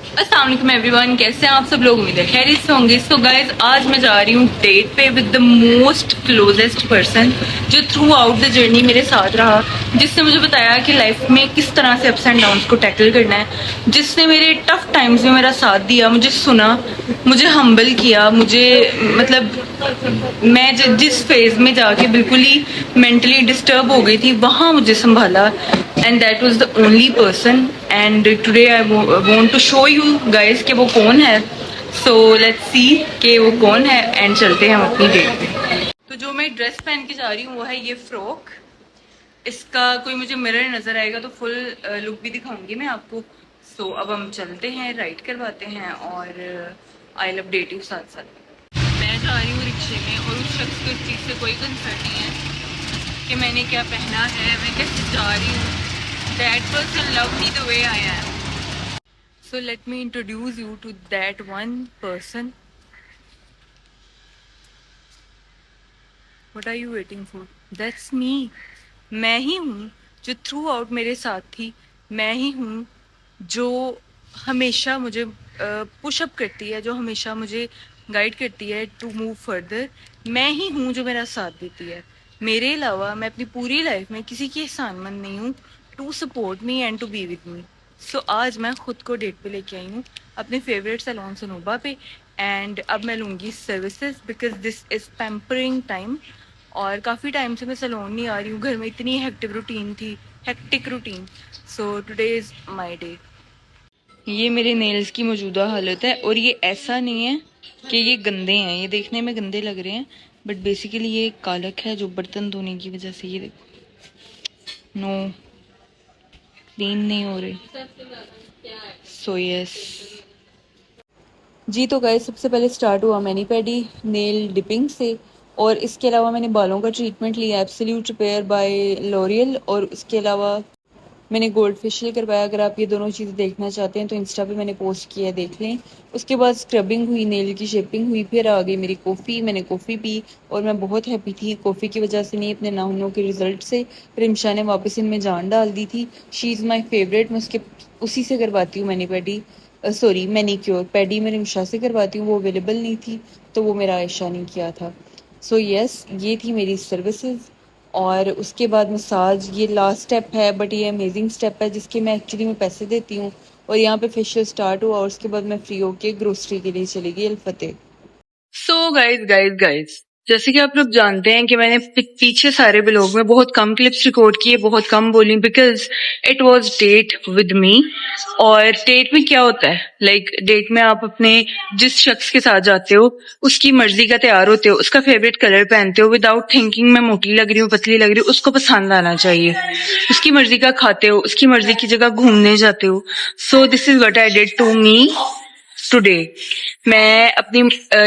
अस्सलाम वालेकुम एवरीवन, कैसे हैं आप सब लोग? उम्मीद है खैरियत से होंगे। सो गाइज, आज मैं जा रही हूँ डेट पे with the most closest person जो थ्रू आउट द जर्नी मेरे साथ रहा, जिसने मुझे बताया कि लाइफ में किस तरह से अप्स एंड डाउन्स को टैकल करना है, जिसने मेरे टफ टाइम्स में मेरा साथ दिया, मुझे सुना, मुझे हम्बल किया, मुझे मतलब मैं जिस फेज में जाके बिल्कुल ही मेंटली डिस्टर्ब हो गई थी वहाँ मुझे संभाला, and that was the only person. And today I want to show you guys कि वो कौन है। सो लेट्स सी कि वो कौन है एंड चलते हैं हम अपनी डेट पे। तो जो मैं ड्रेस पहन के जा रही हूँ वो है ये फ्रॉक। इसका कोई मुझे मिरर नजर आएगा तो फुल लुक भी दिखाऊंगी मैं आपको। सो अब हम चलते हैं, राइड करवाते हैं और आई अपडेट यू साथ साथ। मैं जा रही हूँ रिक्शे में और उस शख्स को इस चीज़ से कोई कंसर्न नहीं है कि मैंने क्या पहना है, मैं कैसे जा रही हूँ। That person loved me the way I am. So let me introduce you to that one person. What are you waiting for? That's me. मैं ही हूँ जो थ्रू आउट मेरे साथ थी। मैं ही हूँ जो हमेशा मुझे पुश अप करती है, जो हमेशा मुझे गाइड करती है टू मूव फर्दर। मैं ही हूँ जो मेरा साथ देती है। मेरे अलावा मैं अपनी पूरी लाइफ में किसी की एहसानमंद नहीं हूँ to support me and to be with me. So आज मैं खुद को डेट पे लेके आई हूँ अपने फेवरेट सैलून सनोबा पे, एंड अब मैं लूँगी services because this is pampering time. और काफ़ी टाइम से मैं सैलून नहीं आ रही हूँ, घर में इतनी hectic routine. So today is my day. ये मेरे नेल्स की मौजूदा हालत है और ये ऐसा नहीं है कि ये गंदे हैं, ये देखने में गंदे लग रहे हैं बट बेसिकली ये कालक है जो बर्तन धोने की वजह से, ये देखो नो क्लीन नहीं हो रहे। सो यस जी। तो गाइस, सबसे पहले स्टार्ट हुआ मैनी पेडी नेल डिपिंग से, और इसके अलावा मैंने बालों का ट्रीटमेंट लिया एब्सोल्यूट रिपेयर बाय लॉरियल, और इसके अलावा मैंने गोल्ड फेशियल करवाया। अगर आप ये दोनों चीज़ें देखना चाहते हैं तो इंस्टा पे मैंने पोस्ट किया है, देख लें। उसके बाद स्क्रबिंग हुई, नेल की शेपिंग हुई, फिर आ गई मेरी कॉफ़ी। मैंने कॉफ़ी पी और मैं बहुत हैप्पी थी, कॉफ़ी की वजह से नहीं, अपने नाखूनों के रिजल्ट से। रिमशा ने वापस इनमें जान डाल दी थी। She is my favourite. मैं उसी से करवाती हूँ मैनी पेडी, सॉरी मैनीक्योर। पेडी मैं रिमशा से करवाती हूँ, वो अवेलेबल नहीं थी तो वो मेरा आयशा ने किया था। सो यस, ये थी मेरी सर्विसेज। और उसके बाद मसाज, ये लास्ट स्टेप है बट ये अमेजिंग स्टेप है जिसके मैं एक्चुअली में पैसे देती हूँ। और यहाँ पे फेशियल स्टार्ट हुआ और उसके बाद मैं फ्री होके ग्रोसरी के लिए चली गई अलफतेह। सो गाइज, जैसे कि आप लोग जानते हैं कि मैंने पीछे सारे ब्लॉग में बहुत कम क्लिप्स रिकॉर्ड किए, बहुत कम बोली, because it was date with me. और डेट में क्या होता है, डेट में आप अपने जिस शख्स के साथ जाते हो उसकी मर्जी का तैयार होते हो, उसका फेवरेट कलर पहनते हो, विदाउट थिंकिंग मैं मोटी लग रही हूँ पतली लग रही हूँ, उसको पसंद आना चाहिए। उसकी मर्जी का खाते हो, उसकी मर्जी की जगह घूमने जाते हो। So this is what I did to me today. मैं अपनी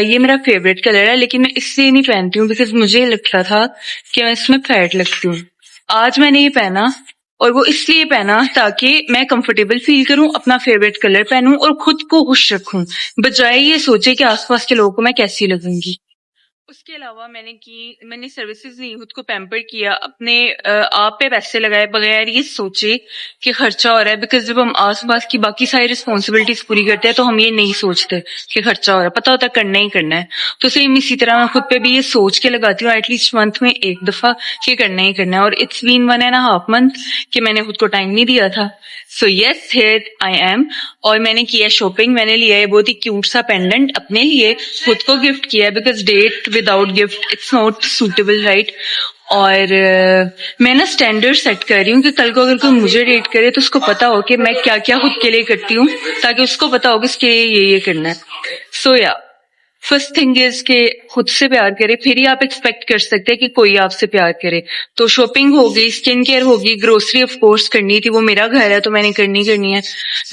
ये मेरा फेवरेट कलर है लेकिन मैं इसलिए नहीं पहनती हूँ बिकॉज मुझे लगता था कि मैं इसमें फैट लगती हूँ। आज मैंने ये पहना और वो इसलिए पहना ताकि मैं कंफर्टेबल फील करूं, अपना फेवरेट कलर पहनूं और खुद को खुश रखूं, बजाय ये सोचे कि आसपास के लोगों को मैं कैसी लगूंगी। उसके अलावा मैंने सर्विसेज ली, खुद को पैम्पर किया, अपने आप पे पैसे लगाए बगैर ये सोचे कि खर्चा हो रहा है। बिकॉज जब हम आसपास की बाकी सारी रिस्पॉन्सिबिलिटीज पूरी करते हैं तो हम ये नहीं सोचते कि खर्चा हो रहा है, पता होता है करना ही करना है। तो सेम इसी तरह मैं खुद पे भी ये सोच के लगाती हूँ एटलीस्ट मंथ में एक दफा कि करना ही करना है। और इट्स बीन 1.5 मंथ कि मैंने खुद को टाइम नहीं दिया था। So yes, here I am. और मैंने किया शॉपिंग, मैंने लिया है बहुत ही क्यूट सा पेंडेंट अपने लिए, खुद को गिफ्ट किया because date without gift it's not suitable, right. और मैं ना स्टैंडर्ड सेट कर रही हूँ कि कल को अगर कोई मुझे डेट करे तो उसको पता हो कि मैं क्या क्या खुद के लिए करती हूँ, ताकि उसको पता हो कि इसके लिए ये करना है। सो या फर्स्ट थिंग इज कि खुद से प्यार करे, फिर ही आप एक्सपेक्ट कर सकते हैं कि कोई आपसे प्यार करे। तो शॉपिंग हो गई, स्किन केयर होगी, ग्रोसरी ऑफ कोर्स करनी थी, वो मेरा घर है तो मैंने करनी है।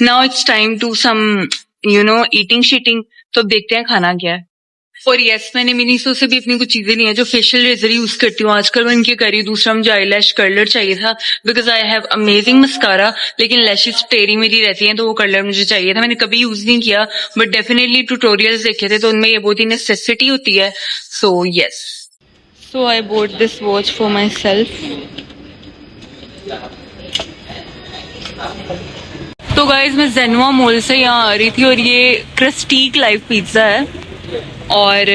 Now it's time to some eating sheeting. तो अब देखते हैं खाना क्या है। और यस, मैंने मिनीसो से भी अपनी कुछ चीजें ली हैं जो फेशियल रेजर यूज करती हूँ आजकल, मैं इनकी करी। दूसरा मुझे आई लैश कर्लर चाहिए था because I have amazing mascara, लेकिन लैशेज टेढ़ी मेरी रहती हैं तो वो कर्लर मुझे चाहिए था। मैंने कभी यूज नहीं किया बट डेफिनेटली ट्यूटोरियल्स देखे थे तो उनमें ये बहुत ही नेसेसिटी होती है। So yes, so I bought this watch for my self. तो गाइज मैं जेनुआ मॉल से यहाँ आ रही थी और ये क्रस्टीक लाइव पिज्ज़ा है और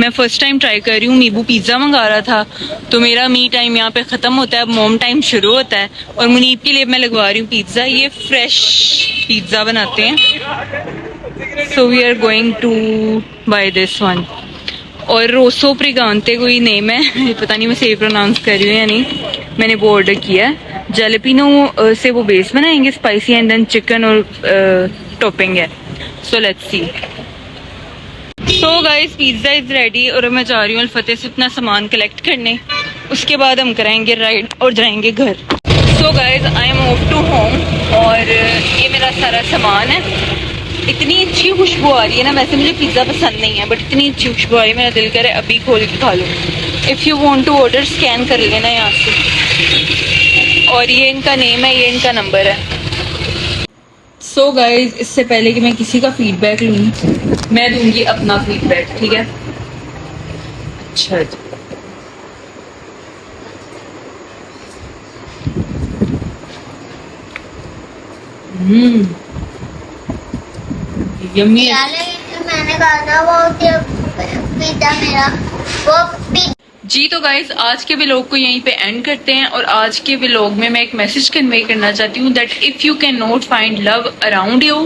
मैं फर्स्ट टाइम ट्राई कर रही हूँ। मीबू पिज़्ज़ा मंगा रहा था तो मेरा मी टाइम यहाँ पे ख़त्म होता है, अब मोम टाइम शुरू होता है और मुनीब के लिए मैं लगवा रही हूँ पिज़्ज़ा। ये फ्रेश पिज़्ज़ा बनाते हैं। So we are going to buy this one. और रोसो प्रिगांते कोई नेम है, पता नहीं मैं सही प्रोनाउंस कर रही हूँ या नहीं। मैंने वो ऑर्डर किया है। जलेपिनो से वो बेस बनाएंगे स्पाइसी एंड देन चिकन और टॉपिंग है। So let's see. So guys pizza is ready और मैं जा रही हूँ अल-फतेह से अपना सामान कलेक्ट करने। उसके बाद हम कराएंगे राइड और जाएंगे घर। So guys I am off to home और ये मेरा सारा सामान है। इतनी अच्छी खुशबू आ रही है ना, वैसे मुझे पिज़्ज़ा पसंद नहीं है बट इतनी अच्छी खुशबू आ रही है मेरा दिल करे अभी खोल के खा लूँ। If you want to order scan कर लेना यहाँ से। और ये इनका नेम है, ये इनका नंबर है। सो गाइज इससे पहले कि मैं किसी का फीडबैक लूँ मैं दूंगी अपना फीडबैक, ठीक है? अच्छा जी। यम्मी है। मैंने कहा था वो पिज्जा मेरा वो जी तो गाइज आज के व्लॉग को यहीं पे एंड करते हैं और आज के व्लॉग में मैं एक मैसेज कन्वे करना चाहती हूँ that if you can not find love around you,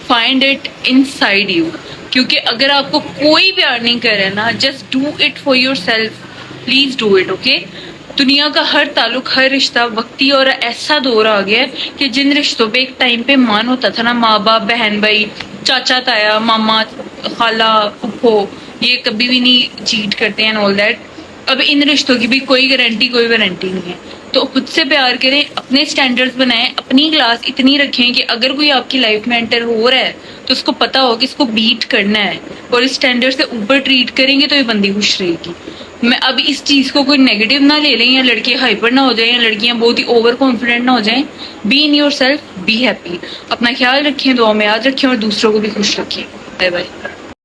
find it inside you. क्योंकि अगर आपको कोई प्यार नहीं करे ना, just do it for your self, please do it, okay? दुनिया का हर ताल्लुक, हर रिश्ता वक्ती और ऐसा दौर आ गया है कि जिन रिश्तों पे एक टाइम पे मान होता था ना, माँ बाप, बहन भाई, चाचा ताया, मामा खाला फुफो, ये कभी भी नहीं चीट करते हैं ऑल दैट। अब इन रिश्तों की भी कोई गारंटी, कोई वारंटी नहीं है। तो खुद से प्यार करें, अपने स्टैंडर्ड्स बनाएं, अपनी क्लास इतनी रखें कि अगर कोई आपकी लाइफ में एंटर हो रहा है तो उसको पता हो कि इसको बीट करना है और इस स्टैंडर्ड से ऊपर ट्रीट करेंगे तो ये बंदी खुश रहेगी। मैं अब इस चीज को कोई नेगेटिव ना ले लें या लड़के हाइपर ना हो जाए या लड़कियां बहुत ही ओवर कॉन्फिडेंट ना हो जाएं। Be in your self, be happy. अपना ख्याल रखें, दुआ में याद रखें और दूसरों को भी खुश रखें। Bye bye.